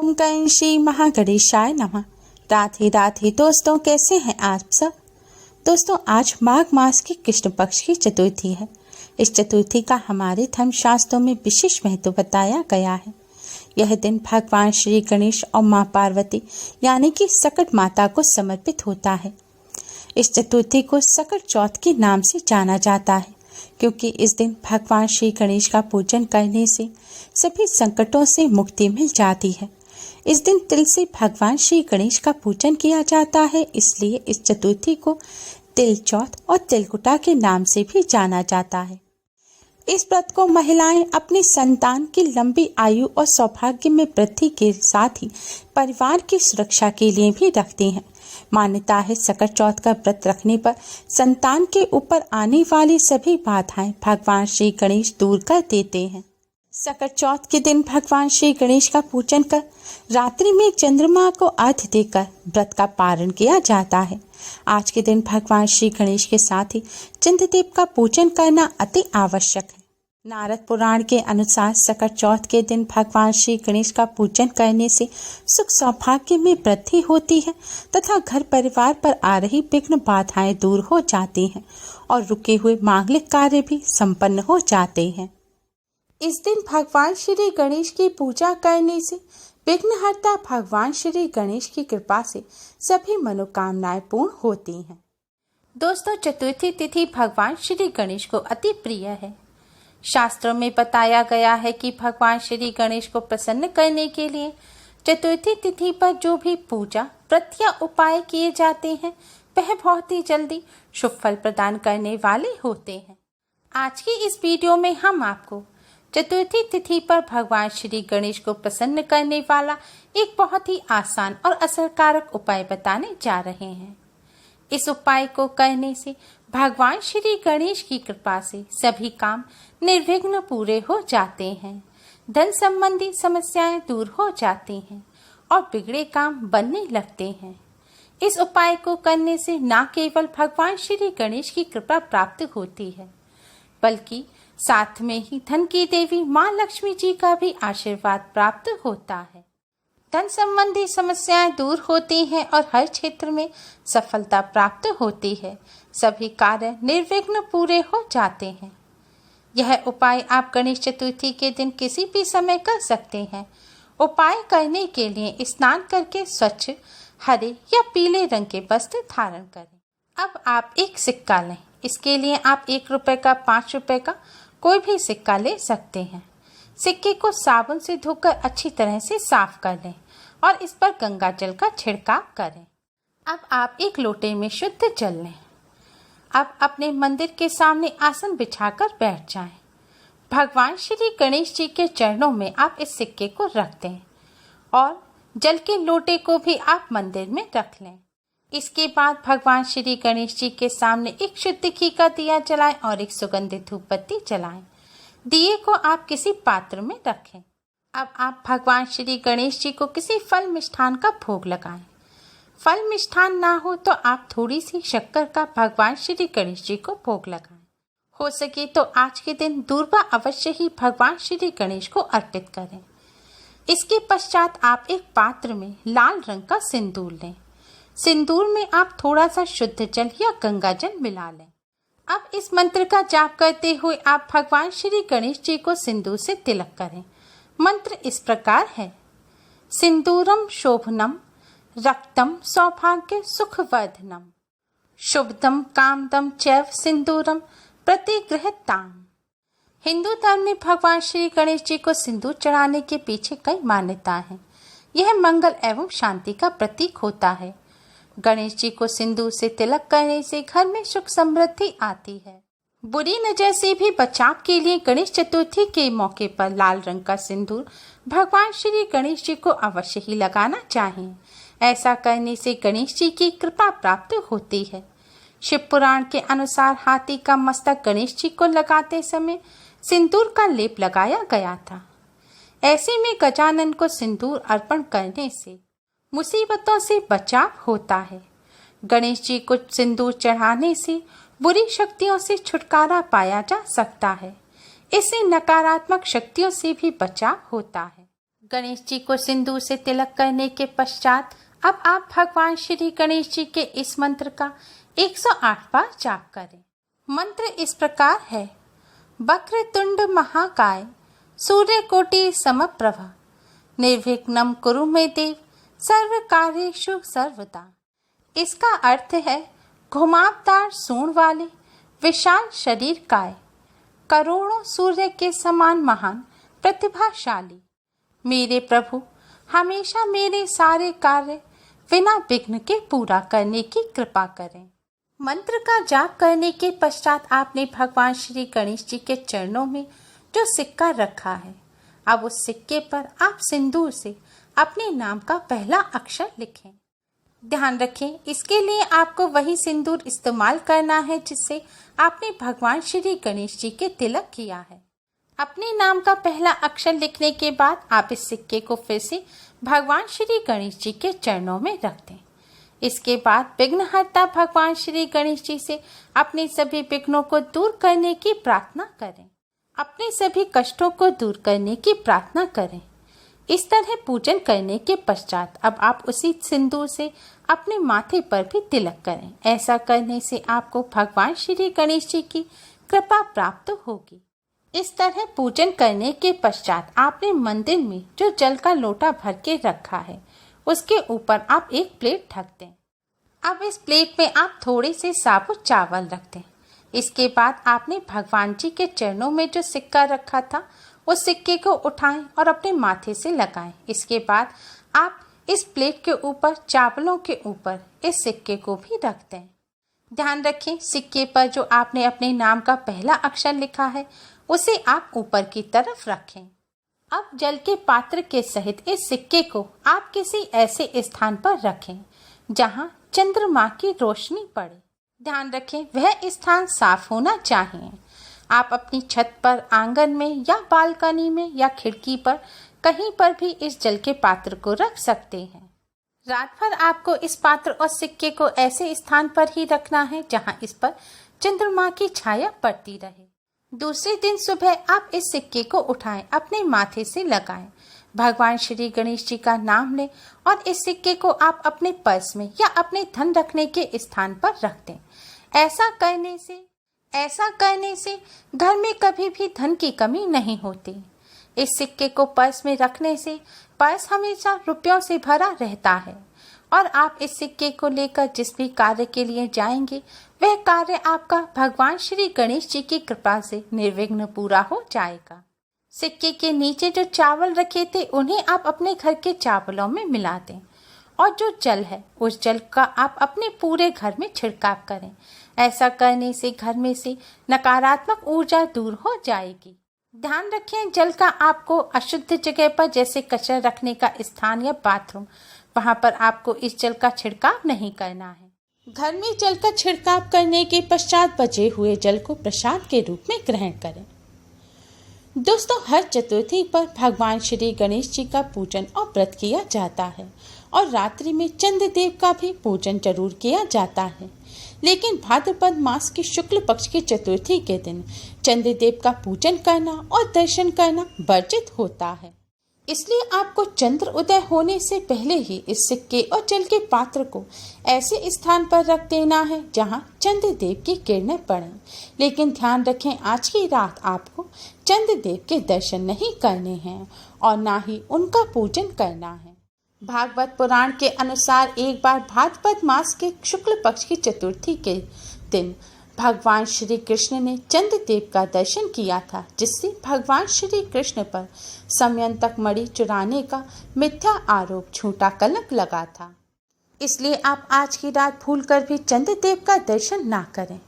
ओम गण श्री महागणेशाय नमः। राधे राधे दोस्तों, कैसे हैं आप सब। दोस्तों, आज माघ मास की कृष्ण पक्ष की चतुर्थी है। इस चतुर्थी का हमारे धर्म शास्त्रों में विशेष महत्व बताया गया है। यह दिन भगवान श्री गणेश और माँ पार्वती यानी कि सकट माता को समर्पित होता है। इस चतुर्थी को सकट चौथ के नाम से जाना जाता है, क्योंकि इस दिन भगवान श्री गणेश का पूजन करने से सभी संकटों से मुक्ति मिल जाती है। इस दिन तिल से भगवान श्री गणेश का पूजन किया जाता है, इसलिए इस चतुर्थी को तिल चौथ और तिलकुटा के नाम से भी जाना जाता है। इस व्रत को महिलाएं अपनी संतान की लंबी आयु और सौभाग्य में वृद्धि के साथ ही परिवार की सुरक्षा के लिए भी रखती हैं। मान्यता है सकट चौथ का व्रत रखने पर संतान के ऊपर आने वाली सभी बाधाएं भगवान श्री गणेश दूर कर देते हैं। सकट चौथ के दिन भगवान श्री गणेश का पूजन कर रात्रि में चंद्रमा को अर्घ्य देकर व्रत का पारण किया जाता है। आज के दिन भगवान श्री गणेश के साथ ही चंद्रदेव का पूजन करना अति आवश्यक है। नारद पुराण के अनुसार सकट चौथ के दिन भगवान श्री गणेश का पूजन करने से सुख सौभाग्य में वृद्धि होती है तथा घर परिवार पर आ रही विघ्न बाधाएं दूर हो जाती हैं और रुके हुए मांगलिक कार्य भी संपन्न हो जाते हैं। इस दिन भगवान श्री गणेश की पूजा करने से विघ्नहर्ता भगवान श्री गणेश की कृपा से सभी मनोकामनाएं पूर्ण होती हैं। दोस्तों, चतुर्थी तिथि भगवान श्री गणेश को अति प्रिय है। शास्त्रों में बताया गया है कि भगवान श्री गणेश को प्रसन्न करने के लिए चतुर्थी तिथि पर जो भी पूजा व्रत या उपाय किए जाते हैं वह बहुत ही जल्दी शुभ फल प्रदान करने वाले होते हैं। आज की इस वीडियो में हम आपको चतुर्थी तिथि पर भगवान श्री गणेश को प्रसन्न करने वाला एक बहुत ही आसान और असरकारक उपाय बताने जा रहे हैं। इस उपाय को करने से भगवान श्री गणेश की कृपा से सभी काम निर्विघ्न पूरे हो जाते हैं, धन संबंधी समस्याएं दूर हो जाती हैं और बिगड़े काम बनने लगते हैं। इस उपाय को करने से न केवल भगवान श्री गणेश की कृपा प्राप्त होती है, बल्कि साथ में ही धन की देवी माँ लक्ष्मी जी का भी आशीर्वाद प्राप्त होता है। धन संबंधी समस्याएं दूर होती हैं और हर क्षेत्र में सफलता प्राप्त होती है। सभी कार्य निर्विघ्न पूरे हो जाते हैं। यह उपाय आप गणेश चतुर्थी के दिन किसी भी समय कर सकते हैं। उपाय करने के लिए स्नान करके स्वच्छ हरे या पीले रंग के वस्त्र धारण करें। अब आप एक सिक्का लें। इसके लिए आप 1 रुपए का, 5 रुपए का कोई भी सिक्का ले सकते हैं। सिक्के को साबुन से धोकर अच्छी तरह से साफ कर लें और इस पर गंगा जल का छिड़काव करें। अब आप एक लोटे में शुद्ध जल लें। अब अपने मंदिर के सामने आसन बिछाकर बैठ जाएं। भगवान श्री गणेश जी के चरणों में आप इस सिक्के को रख दें और जल के लोटे को भी आप मंदिर में रख लें। इसके बाद भगवान श्री गणेश जी के सामने एक शुद्ध घी का दिया जलाएं और एक सुगंधित धूप बत्ती जलाएं। दिए को आप किसी पात्र में रखें। अब आप भगवान श्री गणेश जी को किसी फल मिष्ठान का भोग लगाएं। फल मिष्ठान ना हो तो आप थोड़ी सी शक्कर का भगवान श्री गणेश जी को भोग लगाएं। हो सके तो आज के दिन दूर्वा अवश्य ही भगवान श्री गणेश को अर्पित करें। इसके पश्चात आप एक पात्र में लाल रंग का सिंदूर लें। सिंदूर में आप थोड़ा सा शुद्ध जल या गंगा जल मिला लें। अब इस मंत्र का जाप करते हुए आप भगवान श्री गणेश जी को सिंदूर से तिलक करें। मंत्र इस प्रकार है: सिंदूरम शोभनम रक्तम सौभाग्य सुखवर्धनम शुभदम कामदम चैव सिंदूरम प्रतिगृहताम। हिंदू धर्म में भगवान श्री गणेश जी को सिंदूर चढ़ाने के पीछे कई मान्यताएं हैं। यह मंगल एवं शांति का प्रतीक होता है। गणेश जी को सिंदूर से तिलक करने से घर में सुख समृद्धि आती है। बुरी नजर से भी बचाव के लिए गणेश चतुर्थी के मौके पर लाल रंग का सिंदूर भगवान श्री गणेश जी को अवश्य ही लगाना चाहिए। ऐसा करने से गणेश जी की कृपा प्राप्त होती है। शिव पुराण के अनुसार हाथी का मस्तक गणेश जी को लगाते समय सिंदूर का लेप लगाया गया था। ऐसे में गजानन को सिंदूर अर्पण करने से मुसीबतों से बचाव होता है। गणेश जी को सिंदूर चढ़ाने से बुरी शक्तियों से छुटकारा पाया जा सकता है। इससे नकारात्मक शक्तियों से भी बचाव होता है। गणेश जी को सिंदूर से तिलक करने के पश्चात अब आप भगवान श्री गणेश जी के इस मंत्र का 108 बार जाप करें। मंत्र इस प्रकार है। वक्रतुंड महाकाय सूर्यकोटि समप्रभा निर्विघ्नं कुरु मे देव सर्व कार्येषु सर्वदा। इसका अर्थ है घुमावदार सूंड वाले विशाल शरीर काय, करोड़ों सूर्य के समान महान प्रतिभाशाली मेरे प्रभु हमेशा मेरे सारे कार्य बिना विघ्न के पूरा करने की कृपा करें। मंत्र का जाप करने के पश्चात आपने भगवान श्री गणेश जी के चरणों में जो सिक्का रखा है, अब उस सिक्के पर आप सिंदूर से अपने नाम का पहला अक्षर लिखें। ध्यान रखें, इसके लिए आपको वही सिंदूर इस्तेमाल करना है जिससे आपने भगवान श्री गणेश जी के तिलक किया है। अपने नाम का पहला अक्षर लिखने के बाद आप इस सिक्के को फिर से भगवान श्री गणेश जी के चरणों में रख दें। इसके बाद विघ्नहर्ता भगवान श्री गणेश जी से अपने सभी विघ्नों को दूर करने की प्रार्थना करें। अपने सभी कष्टों को दूर करने की प्रार्थना करें। इस तरह पूजन करने के पश्चात अब आप उसी सिंदूर से अपने माथे पर भी तिलक करें। ऐसा करने से आपको भगवान श्री गणेश जी की कृपा प्राप्त होगी। इस तरह पूजन करने के पश्चात आपने मंदिर में जो जल का लोटा भर के रखा है उसके ऊपर आप एक प्लेट ढक दें। अब इस प्लेट में आप थोड़े से साबुत चावल रख दें। इसके बाद आपने भगवान जी के चरणों में जो सिक्का रखा था उस सिक्के को उठाएं और अपने माथे से लगाएं। इसके बाद आप इस प्लेट के ऊपर चावलों के ऊपर इस सिक्के को भी रख दें। ध्यान रखें, सिक्के पर जो आपने अपने नाम का पहला अक्षर लिखा है उसे आप ऊपर की तरफ रखें। अब जल के पात्र के सहित इस सिक्के को आप किसी ऐसे स्थान पर रखें जहां चंद्रमा की रोशनी पड़े। ध्यान रखें, वह स्थान साफ होना चाहिए। आप अपनी छत पर, आंगन में या बालकनी में या खिड़की पर कहीं पर भी इस जल के पात्र को रख सकते हैं। रात भर आपको इस पात्र और सिक्के को ऐसे स्थान पर ही रखना है जहां इस पर चंद्रमा की छाया पड़ती रहे। दूसरे दिन सुबह आप इस सिक्के को उठाएं, अपने माथे से लगाएं, भगवान श्री गणेश जी का नाम लें और इस सिक्के को आप अपने पर्स में या अपने धन रखने के स्थान पर रख दें। ऐसा करने से घर में कभी भी धन की कमी नहीं होती। इस सिक्के को पर्स में रखने से पर्स हमेशा रुपयों से भरा रहता है और आप इस सिक्के को लेकर जिस भी कार्य के लिए जाएंगे वह कार्य आपका भगवान श्री गणेश जी की कृपा से निर्विघ्न पूरा हो जाएगा। सिक्के के नीचे जो चावल रखे थे उन्हें आप अपने घर के चावलों में मिला दें और जो जल है उस जल का आप अपने पूरे घर में छिड़काव करें। ऐसा करने से घर में से नकारात्मक ऊर्जा दूर हो जाएगी। ध्यान रखें, जल का आपको अशुद्ध जगह पर जैसे कचरा रखने का स्थान या बाथरूम, वहां पर आपको इस जल का छिड़काव नहीं करना है। घर में जल का छिड़काव करने के पश्चात बचे हुए जल को प्रसाद के रूप में ग्रहण करें। दोस्तों, हर चतुर्थी पर भगवान श्री गणेश जी का पूजन और व्रत किया जाता है और रात्रि में चंद्रदेव का भी पूजन जरूर किया जाता है। लेकिन भाद्रपद मास की शुक्ल पक्ष की चतुर्थी के दिन चंद्रदेव का पूजन करना और दर्शन करना वर्जित होता है। इसलिए आपको चंद्र उदय होने से पहले ही इस सिक्के और जल के पात्र को ऐसे स्थान पर रख देना है जहां चंद्रदेव की किरणें पड़ें। लेकिन ध्यान रखें, आज की रात आपको चंद्रदेव के दर्शन नहीं करने हैं और ना ही उनका पूजन करना है। भागवत पुराण के अनुसार एक बार भाद्रपद मास के शुक्ल पक्ष की चतुर्थी के दिन भगवान श्री कृष्ण ने चंद्रदेव का दर्शन किया था, जिससे भगवान श्री कृष्ण पर समयंतक मणि चुराने का मिथ्या आरोप, झूठा कलंक लगा था। इसलिए आप आज की रात भूलकर भी चंद्रदेव का दर्शन ना करें।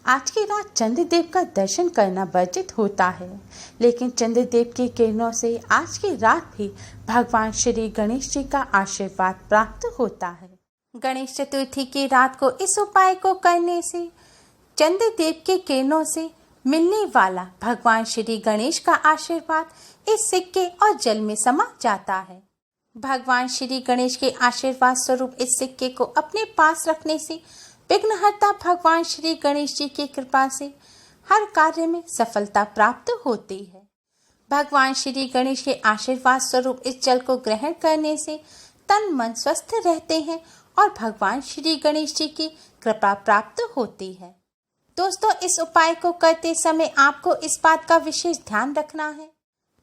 आज की रात चंद्रदेव का दर्शन करना वर्जित होता है, लेकिन चंद्रदेव की किरणों से आज की रात भी भगवान श्री गणेश जी का आशीर्वाद प्राप्त होता है। गणेश चतुर्थी की रात को इस उपाय को करने से चंद्रदेव के किरणों से मिलने वाला भगवान श्री गणेश का आशीर्वाद इस सिक्के और जल में समा जाता है। भगवान श्री गणेश के आशीर्वाद स्वरूप इस सिक्के को अपने पास रखने से विघ्नहर्ता भगवान श्री गणेश जी की कृपा से हर कार्य में सफलता प्राप्त होती है। भगवान श्री गणेश के आशीर्वाद स्वरूप इस जल को ग्रहण करने से तन मन स्वस्थ रहते हैं और भगवान श्री गणेश जी की कृपा प्राप्त होती है। दोस्तों, इस उपाय को करते समय आपको इस बात का विशेष ध्यान रखना है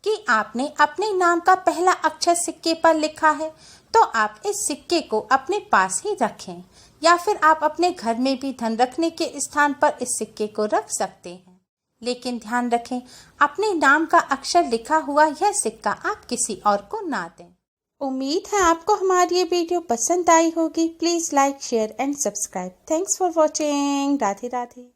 कि आपने अपने नाम का पहला अक्षर सिक्के पर लिखा है तो आप इस सिक्के को अपने पास ही रखें, या फिर आप अपने घर में भी धन रखने के स्थान पर इस सिक्के को रख सकते हैं। लेकिन ध्यान रखें, अपने नाम का अक्षर लिखा हुआ यह सिक्का आप किसी और को ना दें। उम्मीद है आपको हमारी ये वीडियो पसंद आई होगी। Please like, share and subscribe. Thanks for watching. Radhe Radhe.